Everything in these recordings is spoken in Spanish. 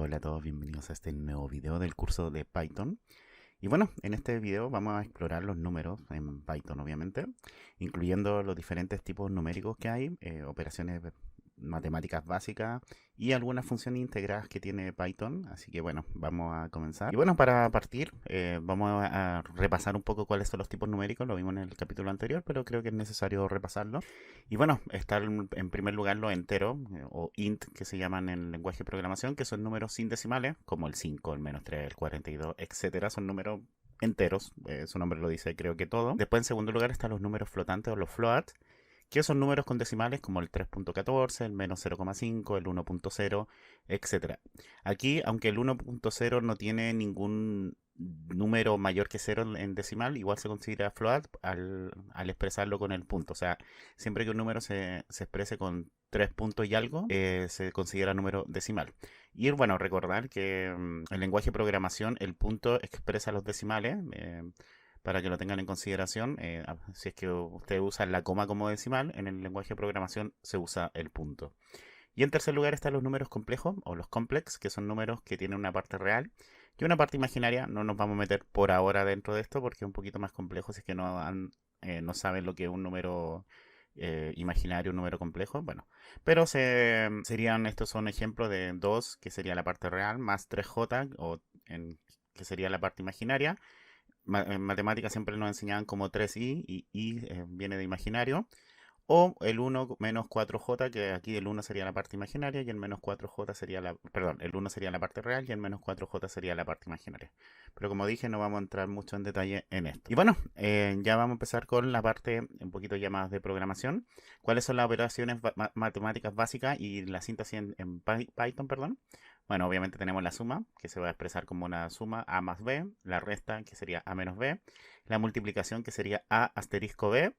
Hola a todos, bienvenidos a este nuevo video del curso de Python. Y bueno, en este video vamos a explorar los números en Python, obviamente, incluyendo los diferentes tipos numéricos que hay, operaciones matemáticas básicas y algunas funciones integradas que tiene Python. Así que bueno, vamos a comenzar. Y bueno, para partir, vamos a repasar un poco cuáles son los tipos numéricos. Lo vimos en el capítulo anterior, pero creo que es necesario repasarlo. Y bueno, están en primer lugar los enteros, o int, que se llaman en el lenguaje de programación, que son números sin decimales, como el 5, el -3, el 42, etcétera. Son números enteros, su nombre lo dice, creo que todo. Después, en segundo lugar, están los números flotantes o los float, que son números con decimales como el 3.14, el -0,5, el 1.0, etcétera. Aquí, aunque el 1.0 no tiene ningún número mayor que 0 en decimal, igual se considera float al expresarlo con el punto. O sea, siempre que un número se exprese con 3 puntos y algo, se considera número decimal. Y bueno, recordar que el lenguaje de programación, el punto expresa los decimales. Para que lo tengan en consideración, si es que ustedes usan la coma como decimal, en el lenguaje de programación se usa el punto. Y en tercer lugar están los números complejos o los complex, que son números que tienen una parte real y una parte imaginaria. No nos vamos a meter por ahora dentro de esto porque es un poquito más complejo si es que no saben lo que es un número imaginario, un número complejo. Bueno, pero estos son ejemplos de 2, que sería la parte real, más 3j, que sería la parte imaginaria. En matemáticas siempre nos enseñaban como 3i y i viene de imaginario. O el 1 menos 4j, que aquí el 1 sería la parte imaginaria y el menos 4j sería perdón, el 1 sería la parte real y el menos 4j sería la parte imaginaria. Pero como dije, no vamos a entrar mucho en detalle en esto. Y bueno, ya vamos a empezar con la parte un poquito ya más de programación. ¿Cuáles son las operaciones matemáticas básicas y la síntesis en Python, perdón? Bueno, obviamente tenemos la suma, que se va a expresar como una suma a más b, la resta, que sería a menos b, la multiplicación, que sería a asterisco b,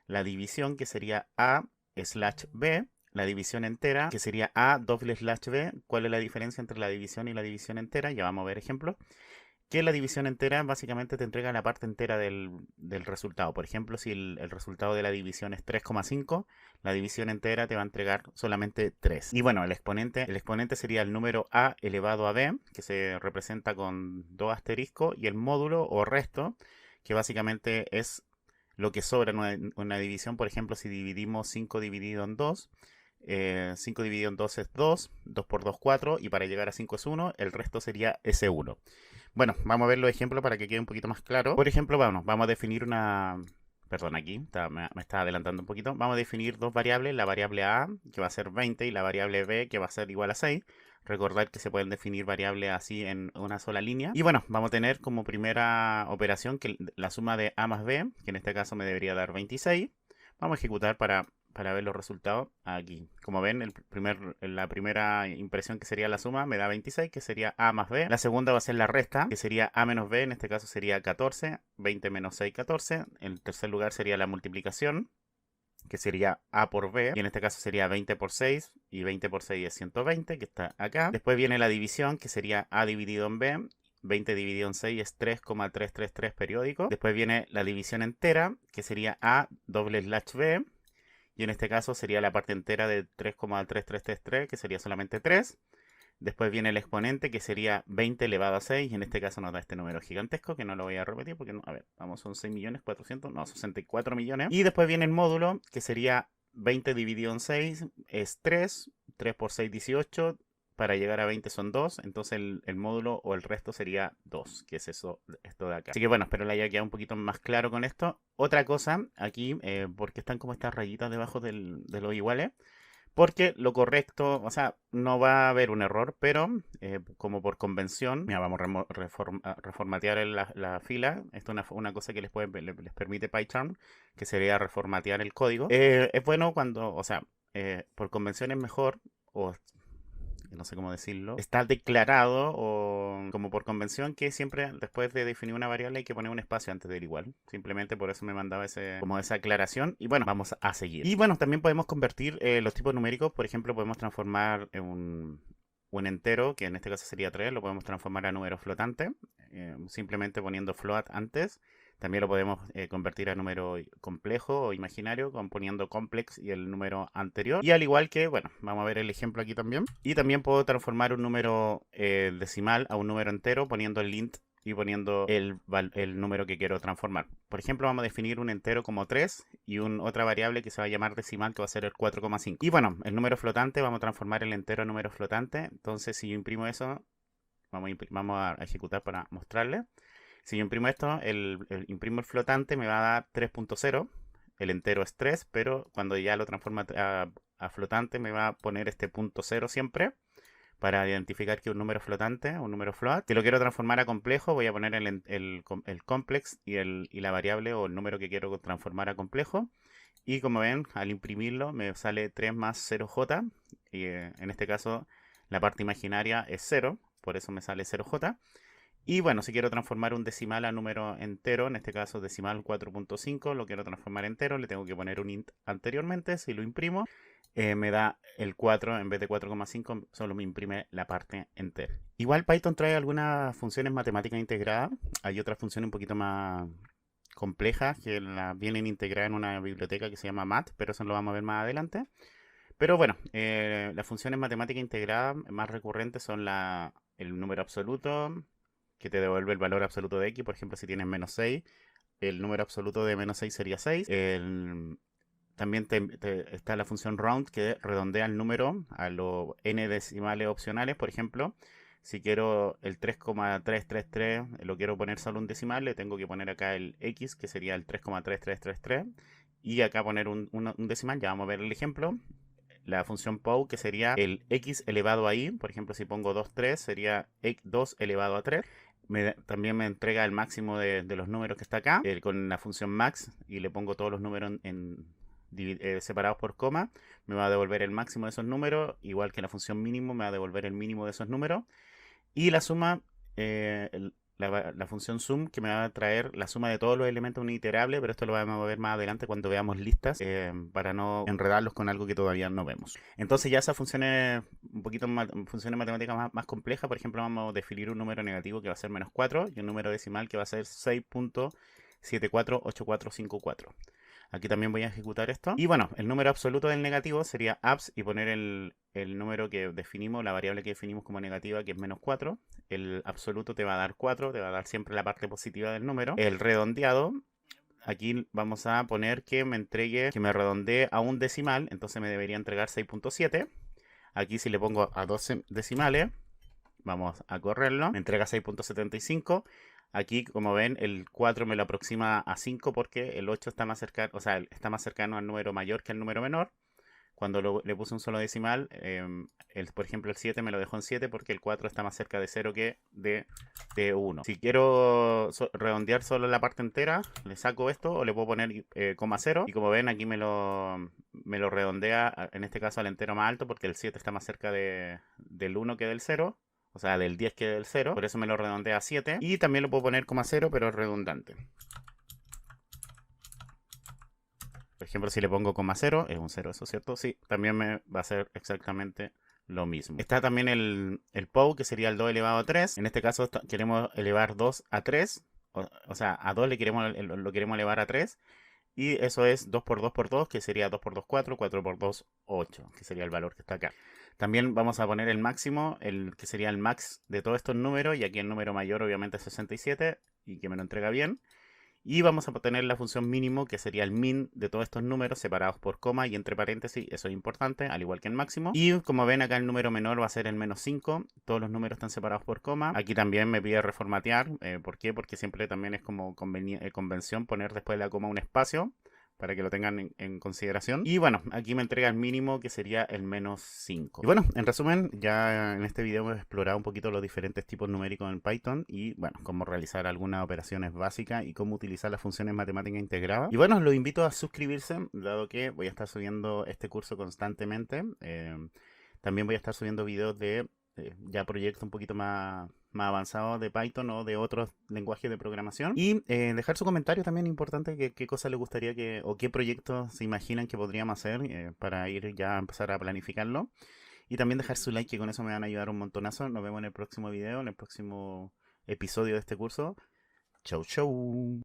la división, que sería a slash b, la división entera, que sería a doble slash b. ¿Cuál es la diferencia entre la división y la división entera? Ya vamos a ver ejemplos. Que la división entera básicamente te entrega la parte entera del resultado. Por ejemplo, si el resultado de la división es 3,5, la división entera te va a entregar solamente 3. Y bueno, el exponente sería el número a elevado a b, que se representa con 2 asteriscos, y el módulo o resto, que básicamente es lo que sobra en una división. Por ejemplo, si dividimos 5 dividido en 2, 5 dividido en 2 es 2, 2 por 2 4, y para llegar a 5 es 1, el resto sería ese 1. Bueno, vamos a ver los ejemplos para que quede un poquito más claro. Por ejemplo, vamos a definir una... Perdón, aquí me está adelantando un poquito. Vamos a definir dos variables, la variable a, que va a ser 20, y la variable b, que va a ser igual a 6. Recordar que se pueden definir variables así en una sola línea. Y bueno, vamos a tener como primera operación que la suma de a más b, que en este caso me debería dar 26. Vamos a ejecutar para ver los resultados aquí. Como ven, la primera impresión, que sería la suma, me da 26, que sería a más b. La segunda va a ser la resta, que sería a menos b, en este caso sería 14, 20 menos 6, 14. En tercer lugar sería la multiplicación, que sería a por b, y en este caso sería 20 por 6, y 20 por 6 es 120, que está acá. Después viene la división, que sería a dividido en b. 20 dividido en 6 es 3,333 periódico. Después viene la división entera, que sería a doble slash b, y en este caso sería la parte entera de 3,3333, que sería solamente 3. Después viene el exponente, que sería 20 elevado a 6, y en este caso nos da este número gigantesco, que no lo voy a repetir porque, no, a ver, vamos, son 6 millones 400, no, 64 millones. Y después viene el módulo, que sería 20 dividido en 6, es 3, 3 por 6, 18, para llegar a 20 son 2, entonces el módulo o el resto sería 2, que es esto de acá. Así que bueno, espero le haya quedado un poquito más claro con esto. Otra cosa, aquí, porque están como estas rayitas debajo de los iguales, porque lo correcto, o sea, no va a haber un error, pero como por convención, mira, vamos a reformatear la fila. Esto es una cosa que les permite PyCharm, que sería reformatear el código. Es bueno cuando, o sea, por convención es mejor, o no sé cómo decirlo, está declarado o como por convención que siempre después de definir una variable hay que poner un espacio antes del igual. Simplemente por eso me mandaba como esa aclaración. Y bueno, vamos a seguir. Y bueno, también podemos convertir los tipos numéricos. Por ejemplo, podemos transformar un entero, que en este caso sería 3, lo podemos transformar a número flotante, simplemente poniendo float antes. También lo podemos convertir a número complejo o imaginario poniendo complex y el número anterior. Y al igual que, bueno, vamos a ver el ejemplo aquí también. Y también puedo transformar un número decimal a un número entero poniendo el int y poniendo el número que quiero transformar. Por ejemplo, vamos a definir un entero como 3 y otra variable que se va a llamar decimal, que va a ser el 4,5. Y bueno, el número flotante, vamos a transformar el entero en número flotante. Entonces, si yo imprimo eso, vamos a ejecutar para mostrarle. Si yo imprimo esto, imprimo el flotante, me va a dar 3.0. El entero es 3, pero cuando ya lo transforma a flotante, me va a poner este punto 0 siempre, para identificar que un número flotante, un número float. Si lo quiero transformar a complejo, voy a poner el complex y la variable o el número que quiero transformar a complejo. Y como ven, al imprimirlo me sale 3 más 0j. Y en este caso la parte imaginaria es 0, por eso me sale 0j. Y bueno, si quiero transformar un decimal a número entero, en este caso decimal 4.5, lo quiero transformar entero, le tengo que poner un int anteriormente. Si lo imprimo, me da el 4 en vez de 4,5, solo me imprime la parte entera. Igual Python trae algunas funciones matemáticas integradas. Hay otras funciones un poquito más complejas que vienen integradas en una biblioteca que se llama Math, pero eso lo vamos a ver más adelante. Pero bueno, las funciones matemáticas integradas más recurrentes son el número absoluto, que te devuelve el valor absoluto de x. Por ejemplo, si tienes menos 6, el número absoluto de menos 6 sería 6. También está la función round, que redondea el número a los n decimales opcionales. Por ejemplo, si quiero el 3,333, lo quiero poner solo un decimal, le tengo que poner acá el x, que sería el 3,3333, y acá poner un decimal. Ya vamos a ver el ejemplo. La función POW, que sería el x elevado a i. Por ejemplo, si pongo 2, 3, sería 2 elevado a 3. También me entrega el máximo de los números que está acá, con la función max, y le pongo todos los números separados por coma. Me va a devolver el máximo de esos números, igual que la función mínimo me va a devolver el mínimo de esos números. Y la suma, la función sum, que me va a traer la suma de todos los elementos uniterables, pero esto lo vamos a ver más adelante cuando veamos listas, para no enredarlos con algo que todavía no vemos. Entonces ya esas funciones, un poquito más, funciones matemáticas más complejas, por ejemplo, vamos a definir un número negativo que va a ser menos 4 y un número decimal que va a ser 6.748454. Aquí también voy a ejecutar esto. Y bueno, el número absoluto del negativo sería abs y poner el número que definimos, la variable que definimos como negativa, que es menos 4. El absoluto te va a dar 4, te va a dar siempre la parte positiva del número. El redondeado, aquí vamos a poner que me redondee a un decimal, entonces me debería entregar 6.7. Aquí si le pongo a 12 decimales, vamos a correrlo, me entrega 6.75. Aquí, como ven, el 4 me lo aproxima a 5 porque el 8 está más cercano, o sea, está más cercano al número mayor que al número menor. Cuando le puse un solo decimal, por ejemplo, el 7 me lo dejó en 7 porque el 4 está más cerca de 0 que de 1. Si quiero redondear solo la parte entera, le saco esto o le puedo poner coma 0. Y como ven, aquí me lo redondea, en este caso al entero más alto, porque el 7 está más cerca del 1 que del 0. O sea, del 10 que del 0. Por eso me lo redondea a 7. Y también lo puedo poner coma 0, pero es redundante. Por ejemplo, si le pongo coma 0, es un 0, ¿eso es cierto? Sí, también me va a ser exactamente lo mismo. Está también el POW, que sería el 2 elevado a 3. En este caso queremos elevar 2 a 3. O sea, a 2 lo queremos elevar a 3. Y eso es 2 por 2 por 2, que sería 2 por 2, 4, 4 por 2, 8, que sería el valor que está acá. También vamos a poner el máximo, que sería el max de todos estos números, y aquí el número mayor obviamente es 67, y que me lo entrega bien. Y vamos a tener la función mínimo, que sería el min de todos estos números separados por coma y entre paréntesis. Eso es importante, al igual que el máximo. Y como ven acá, el número menor va a ser el menos 5. Todos los números están separados por coma. Aquí también me pide reformatear. ¿Por qué? Porque siempre también es como convención poner después de la coma un espacio, para que lo tengan en consideración. Y bueno, aquí me entrega el mínimo, que sería el menos 5. Y bueno, en resumen, ya en este video hemos explorado un poquito los diferentes tipos numéricos en Python y bueno, cómo realizar algunas operaciones básicas y cómo utilizar las funciones matemáticas integradas. Y bueno, los invito a suscribirse, dado que voy a estar subiendo este curso constantemente. También voy a estar subiendo videos de ya proyectos un poquito más avanzados de Python o de otros lenguajes de programación. Y dejar su comentario también, importante, qué cosa les gustaría o qué proyectos se imaginan que podríamos hacer, para ir ya a empezar a planificarlo. Y también dejar su like, que con eso me van a ayudar un montonazo. Nos vemos en el próximo video, en el próximo episodio de este curso. Chau, chau.